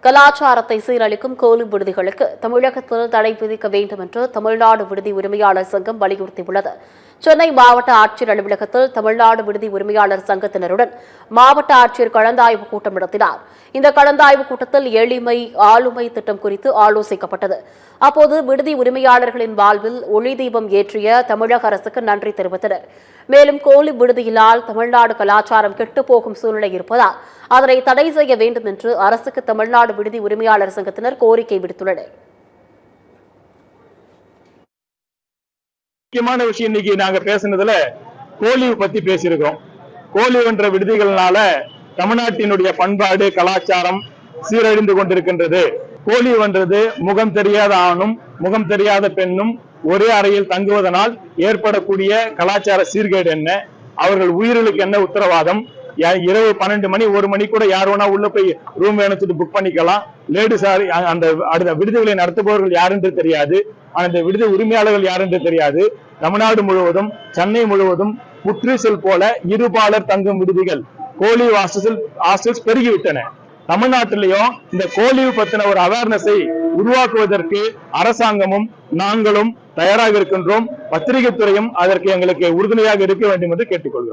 கலாச்சாரத்தை சீரழிக்கும் கோலி விடுதிகளுக்கு தமிழகத்தில் தடை விதிக்க வேண்டும் என்று தமிழ்நாடு விடுதி உரிமையாளர் சங்கம் வலியுறுத்தியுள்ளது. சென்னை மாவட்ட ஆட்சியர் அலுவலகத்தில் தமிழ்நாடு விடுதி உரிமையாளர் சங்கத்தினருடன் மாவட்ட ஆட்சியர் கலந்தாய்வு கூட்டம் நடத்தினார். இந்த கலந்தாய்வு கூட்டத்தில் எளிமை ஆளுமை திட்டம் குறித்து ஆலோசிக்கப்பட்டது. அப்போது விடுதி உரிமையாளர்களின் வாழ்வில் ஒளி தீபம் ஏற்றிய தமிழக அரசுக்கு நன்றி தெரிவித்தனர். மேலும் கோலி விடுதியினால் தமிழ்நாடு கலாச்சாரம் கெட்டுப்போகும் சூழ்நிலை இருப்பதால் அதனை தடை செய்ய வேண்டும் என்று அரசுக்கு தமிழ்நாடு விடுதி உரிமையாளர் சங்கத்தினர் கோரிக்கை விடுத்துள்ளனர். முக்கியமான விஷயம் இன்னைக்கு நாங்க பேசுனதுல கோலிவு பத்தி பேசியிருக்கிறோம். கோலிவு என்ற விடுதிகள்னால தமிழ்நாட்டினுடைய பண்பாடு கலாச்சாரம் சீரழிந்து கொண்டிருக்கின்றது. கோலிவு என்றது முகம் தெரியாத ஆணும் முகம் தெரியாத பெண்ணும் ஒரே அறையில் தங்குவதனால் ஏற்படக்கூடிய கலாச்சார சீர்கேடு என்ன, அவர்கள் உயிர்களுக்கு என்ன உத்தரவாதம், இரவு 12 மணி 1 மணி கூட யார் வேணா உள்ள போய் ரூம் வேணும்னு புக் பண்ணிக்கலாம். லேடிஸ் அந்த விடுதிகளை நடத்துபவர்கள் யார் என்று தெரியாது, அந்த விடுதி உரிமையாளர்கள் யார் என்று தெரியாது. தமிழ்நாடு முழுவதும் சென்னை முழுவதும் புற்றீசல் போல இருபாலர் தங்கும் விடுதிகள் கோலி ஹாஸ்டல்ஸ் பெருகிவிட்டன. தமிழ்நாட்டிலையும் இந்த கோலிவு பத்தின ஒரு அவேர்னஸை உருவாக்குவதற்கு அரசாங்கமும் நாங்களும் தயாராக இருக்கின்றோம். பத்திரிகை துறையும் அதற்கு எங்களுக்கு உறுதுணையாக இருக்க வேண்டும் என்று கேட்டுக்கொள்கிறோம்.